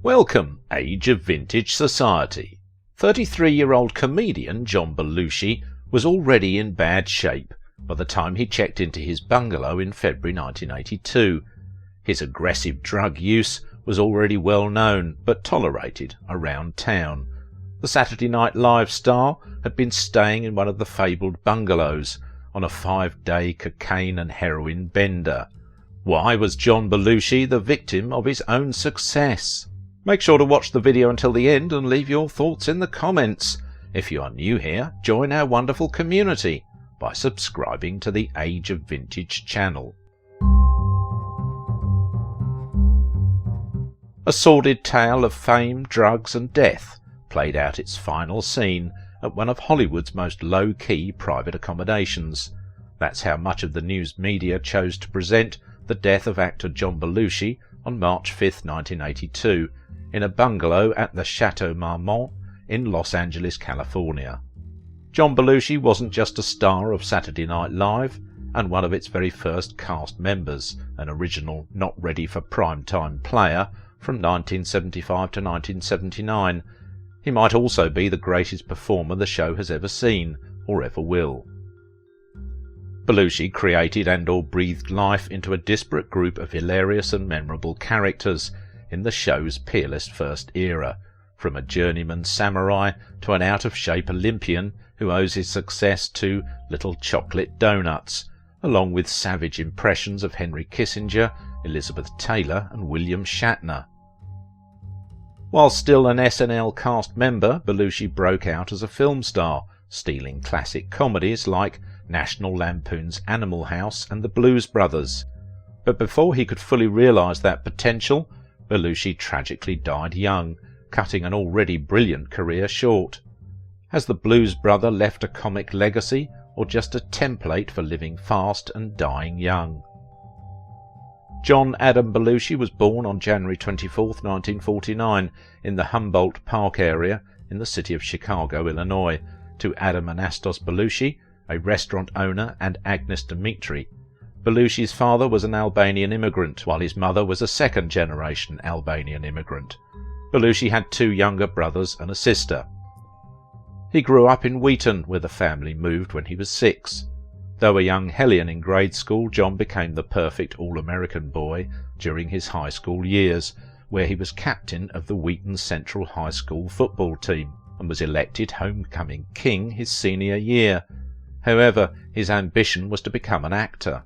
Welcome, age of vintage society. 33-year-old comedian John Belushi was already in bad shape by the time he checked into his bungalow in February 1982. His aggressive drug use was already well known but tolerated around town. The Saturday Night Live star had been staying in one of the fabled bungalows on a 5-day cocaine and heroin bender. Why was John Belushi the victim of his own success? Make sure to watch the video until the end and leave your thoughts in the comments. If you are new here, join our wonderful community by subscribing to the Age of Vintage channel. A sordid tale of fame, drugs and death played out its final scene at one of Hollywood's most low-key private accommodations. That's how much of the news media chose to present the death of actor John Belushi on March 5, 1982, in a bungalow at the Chateau Marmont in Los Angeles, California. John Belushi wasn't just a star of Saturday Night Live and one of its very first cast members, an original not ready for prime-time player from 1975 to 1979. He might also be the greatest performer the show has ever seen, or ever will. Belushi created and/or breathed life into a disparate group of hilarious and memorable characters in the show's peerless first era, from a journeyman samurai to an out-of-shape Olympian who owes his success to little chocolate donuts, along with savage impressions of Henry Kissinger, Elizabeth Taylor and William Shatner. While still an SNL cast member, Belushi broke out as a film star, stealing classic comedies like National Lampoon's Animal House and The Blues Brothers. But before he could fully realise that potential, Belushi tragically died young, cutting an already brilliant career short. Has the Blues Brother left a comic legacy, or just a template for living fast and dying young? John Adam Belushi was born on January 24, 1949, in the Humboldt Park area in the city of Chicago, Illinois, to Adam Anastos Belushi, a restaurant owner, and Agnes Dimitri. Belushi's father was an Albanian immigrant, while his mother was a second-generation Albanian immigrant. Belushi had 2 younger brothers and a sister. He grew up in Wheaton, where the family moved when he was 6. Though a young hellion in grade school, John became the perfect All-American boy during his high school years, where he was captain of the Wheaton Central High School football team and was elected homecoming king his senior year. However, his ambition was to become an actor.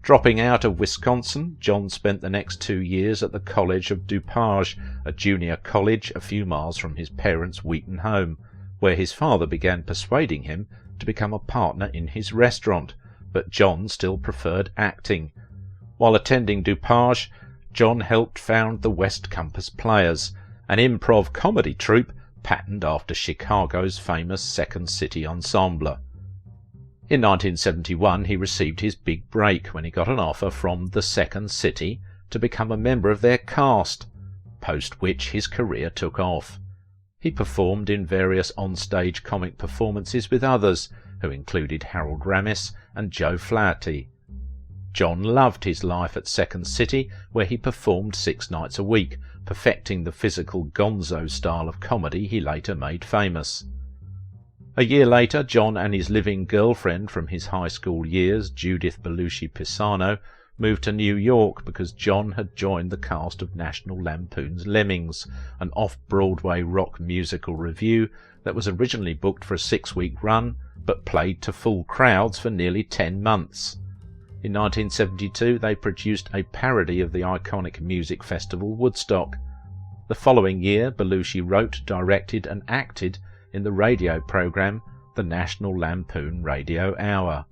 Dropping out of Wisconsin, John spent the next 2 years at the College of DuPage, a junior college a few miles from his parents' Wheaton home, where his father began persuading him to become a partner in his restaurant, but John still preferred acting. While attending DuPage, John helped found the West Compass Players, an improv comedy troupe patterned after Chicago's famous Second City Ensemble. In 1971 he received his big break when he got an offer from the Second City to become a member of their cast, post which his career took off. He performed in various on-stage comic performances with others, who included Harold Ramis and Joe Flaherty. John loved his life at Second City, where he performed 6 nights a week, perfecting the physical gonzo style of comedy he later made famous. A year later, John and his living girlfriend from his high school years, Judith Belushi Pisano, moved to New York because John had joined the cast of National Lampoon's Lemmings, an off-Broadway rock musical revue that was originally booked for a 6-week run, but played to full crowds for nearly 10 months. In 1972 they produced a parody of the iconic music festival Woodstock. The following year Belushi wrote, directed and acted in the radio program The National Lampoon Radio Hour.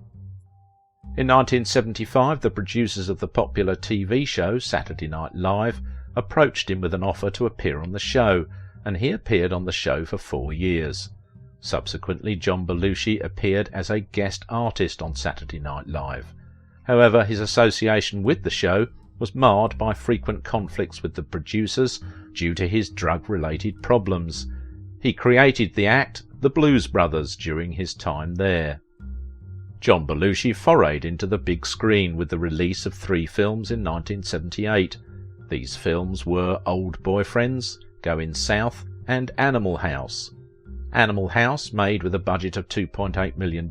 In 1975 the producers of the popular TV show Saturday Night Live approached him with an offer to appear on the show, and he appeared on the show for 4 years. Subsequently, John Belushi appeared as a guest artist on Saturday Night Live. However, his association with the show was marred by frequent conflicts with the producers due to his drug-related problems. He created the act The Blues Brothers during his time there. John Belushi forayed into the big screen with the release of 3 films in 1978. These films were Old Boyfriends, Going South, and Animal House. Animal House, made with a budget of $2.8 million,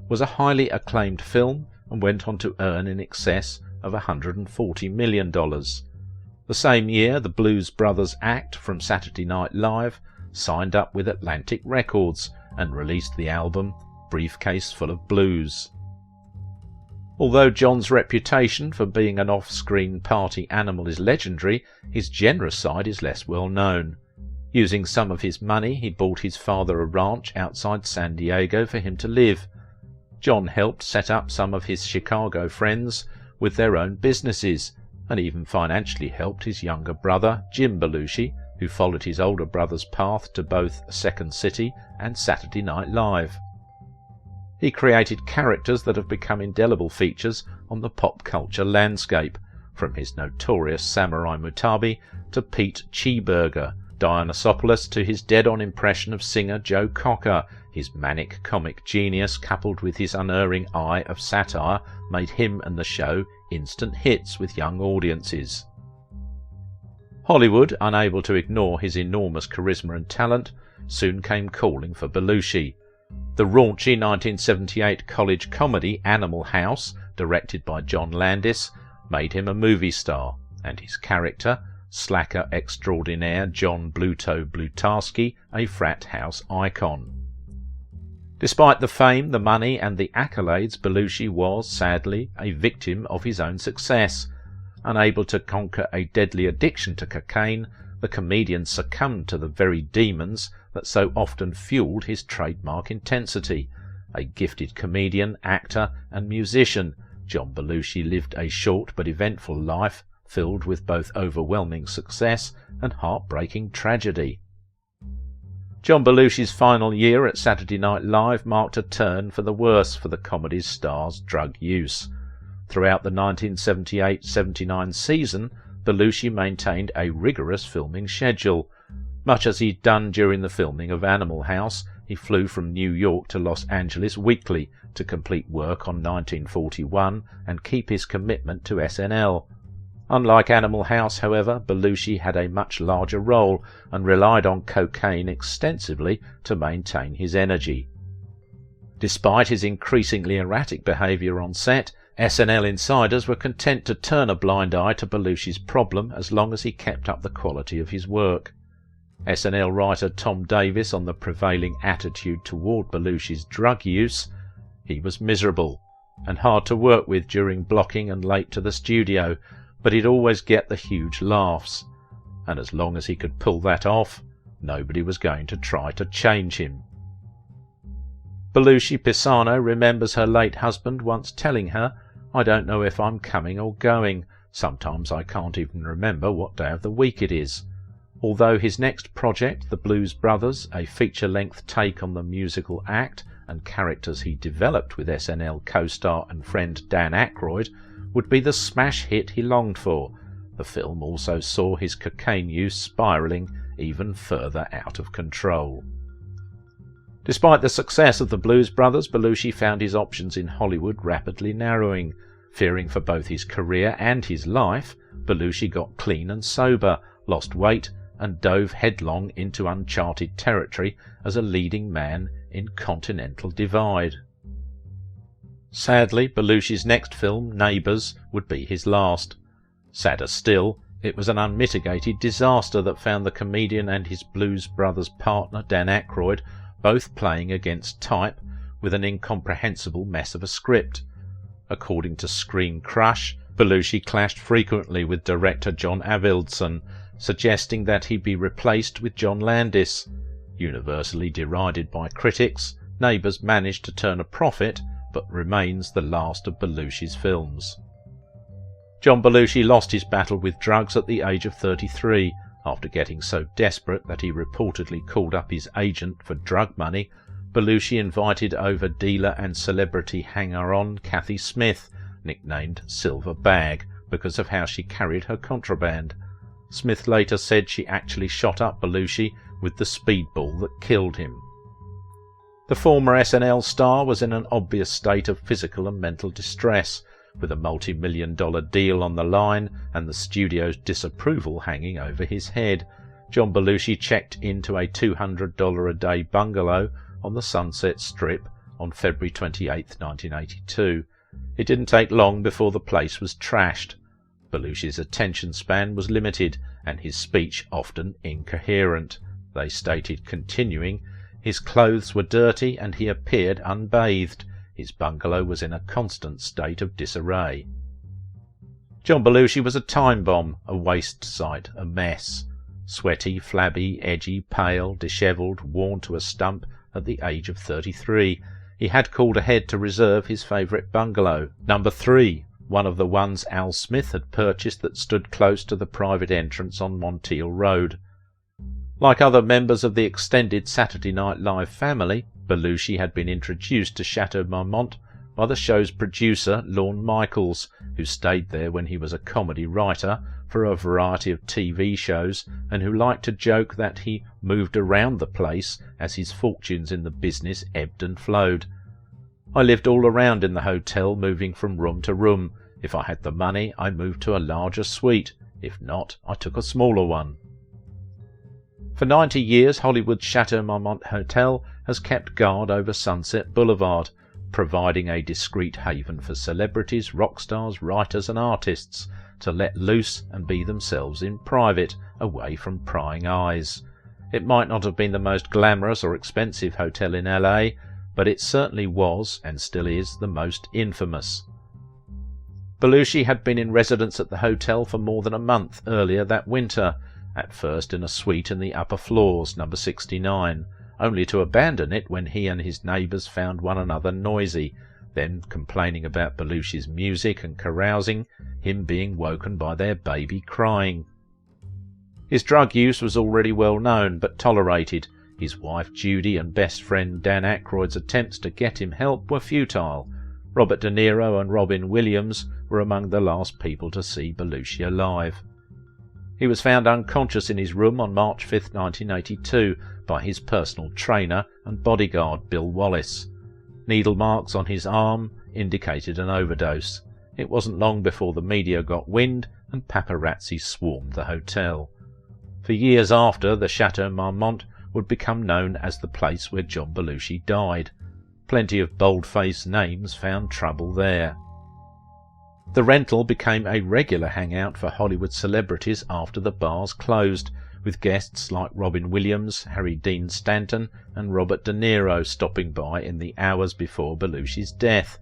was a highly acclaimed film and went on to earn in excess of $140 million. The same year, the Blues Brothers act from Saturday Night Live signed up with Atlantic Records and released the album Briefcase Full of Blues. Although John's reputation for being an off-screen party animal is legendary, his generous side is less well known. Using some of his money, he bought his father a ranch outside San Diego for him to live. John helped set up some of his Chicago friends with their own businesses, and even financially helped his younger brother, Jim Belushi, who followed his older brother's path to both Second City and Saturday Night Live. He created characters that have become indelible features on the pop culture landscape, from his notorious Samurai Mutabi to Pete Cheeseburger, Dionysopolis to his dead-on impression of singer Joe Cocker. His manic comic genius, coupled with his unerring eye of satire, made him and the show instant hits with young audiences. Hollywood, unable to ignore his enormous charisma and talent, soon came calling for Belushi. The raunchy 1978 college comedy Animal House, directed by John Landis, made him a movie star, and his character, slacker extraordinaire John Bluto Blutarsky, a frat house icon. Despite the fame, the money, and the accolades, Belushi was, sadly, a victim of his own success. Unable to conquer a deadly addiction to cocaine, the comedian succumbed to the very demons that so often fueled his trademark intensity. A gifted comedian, actor, and musician, John Belushi lived a short but eventful life filled with both overwhelming success and heartbreaking tragedy. John Belushi's final year at Saturday Night Live marked a turn for the worse for the comedy's star's drug use. Throughout the 1978-79 season, Belushi maintained a rigorous filming schedule. Much as he'd done during the filming of Animal House, he flew from New York to Los Angeles weekly to complete work on 1941 and keep his commitment to SNL. Unlike Animal House, however, Belushi had a much larger role and relied on cocaine extensively to maintain his energy. Despite his increasingly erratic behaviour on set, SNL insiders were content to turn a blind eye to Belushi's problem as long as he kept up the quality of his work. SNL writer Tom Davis on the prevailing attitude toward Belushi's drug use: he was miserable and hard to work with during blocking and late to the studio, but he'd always get the huge laughs, and as long as he could pull that off, nobody was going to try to change him. Belushi Pisano remembers her late husband once telling her, "I don't know if I'm coming or going. Sometimes I can't even remember what day of the week it is." Although his next project, The Blues Brothers, a feature-length take on the musical act and characters he developed with SNL co-star and friend Dan Aykroyd, would be the smash hit he longed for, the film also saw his cocaine use spiralling even further out of control. Despite the success of The Blues Brothers, Belushi found his options in Hollywood rapidly narrowing. Fearing for both his career and his life, Belushi got clean and sober, lost weight, and dove headlong into uncharted territory as a leading man in Continental Divide. Sadly, Belushi's next film, Neighbours, would be his last. Sadder still, it was an unmitigated disaster that found the comedian and his Blues Brothers partner, Dan Aykroyd, both playing against type with an incomprehensible mess of a script. According to Screen Crush, Belushi clashed frequently with director John Avildsen, suggesting that he be replaced with John Landis. Universally derided by critics, Neighbours managed to turn a profit, but remains the last of Belushi's films. John Belushi lost his battle with drugs at the age of 33, after getting so desperate that he reportedly called up his agent for drug money. Belushi invited over dealer and celebrity hanger-on Kathy Smith, nicknamed Silver Bag, because of how she carried her contraband. Smith later said she actually shot up Belushi with the speedball that killed him. The former SNL star was in an obvious state of physical and mental distress, with a multi-million-dollar deal on the line and the studio's disapproval hanging over his head. John Belushi checked into a $200 a day bungalow on the Sunset Strip on February 28, 1982. It didn't take long before the place was trashed. Belushi's attention span was limited and his speech often incoherent. They stated, continuing, his clothes were dirty and he appeared unbathed. His bungalow was in a constant state of disarray. John Belushi was a time bomb, a waste site, a mess. Sweaty, flabby, edgy, pale, dishevelled, worn to a stump at the age of 33. He had called ahead to reserve his favourite bungalow, number 3, one of the ones Al Smith had purchased that stood close to the private entrance on Monteil Road. Like other members of the extended Saturday Night Live family, Belushi had been introduced to Chateau Marmont by the show's producer, Lorne Michaels, who stayed there when he was a comedy writer for a variety of TV shows and who liked to joke that he moved around the place as his fortunes in the business ebbed and flowed. I lived all around in the hotel, moving from room to room. If I had the money, I moved to a larger suite. If not, I took a smaller one. For 90 years, Hollywood's Chateau Marmont Hotel has kept guard over Sunset Boulevard, providing a discreet haven for celebrities, rock stars, writers and artists to let loose and be themselves in private, away from prying eyes. It might not have been the most glamorous or expensive hotel in LA, but it certainly was, and still is, the most infamous. Belushi had been in residence at the hotel for more than a month earlier that winter, at first in a suite in the upper floors, number 69, only to abandon it when he and his neighbours found one another noisy, then complaining about Belushi's music and carousing, him being woken by their baby crying. His drug use was already well known, but tolerated. His wife Judy and best friend Dan Aykroyd's attempts to get him help were futile. Robert De Niro and Robin Williams were among the last people to see Belushi alive. He was found unconscious in his room on March 5, 1982, by his personal trainer and bodyguard Bill Wallace. Needle marks on his arm indicated an overdose. It wasn't long before the media got wind and paparazzi swarmed the hotel. For years after, the Chateau Marmont would become known as the place where John Belushi died. Plenty of bold-faced names found trouble there. The rental became a regular hangout for Hollywood celebrities after the bars closed, with guests like Robin Williams, Harry Dean Stanton and Robert De Niro stopping by in the hours before Belushi's death.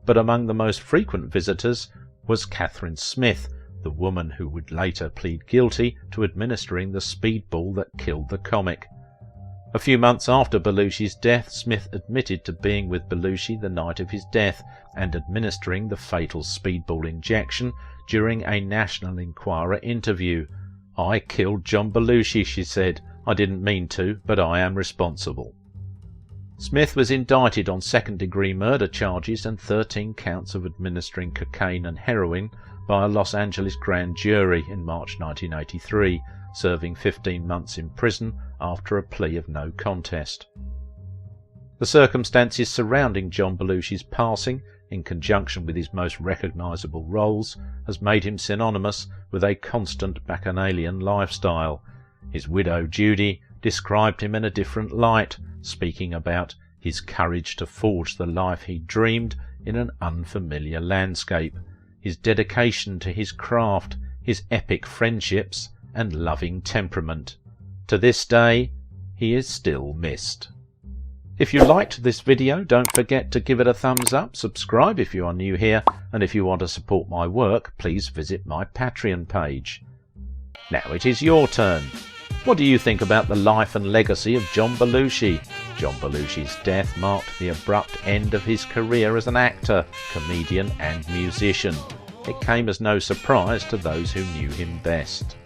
But among the most frequent visitors was Catherine Smith, the woman who would later plead guilty to administering the speedball that killed the comic. A few months after Belushi's death, Smith admitted to being with Belushi the night of his death and administering the fatal speedball injection during a National Enquirer interview. "I killed John Belushi," she said. "I didn't mean to, but I am responsible." Smith was indicted on second-degree murder charges and 13 counts of administering cocaine and heroin by a Los Angeles grand jury in March 1983, serving 15 months in prison after a plea of no contest. The circumstances surrounding John Belushi's passing, in conjunction with his most recognisable roles, has made him synonymous with a constant bacchanalian lifestyle. His widow Judy described him in a different light, speaking about his courage to forge the life he dreamed in an unfamiliar landscape, his dedication to his craft, his epic friendships and loving temperament. To this day, he is still missed. If you liked this video, don't forget to give it a thumbs up, subscribe if you are new here, and if you want to support my work, please visit my Patreon page. Now it is your turn. What do you think about the life and legacy of John Belushi? John Belushi's death marked the abrupt end of his career as an actor, comedian and musician. It came as no surprise to those who knew him best.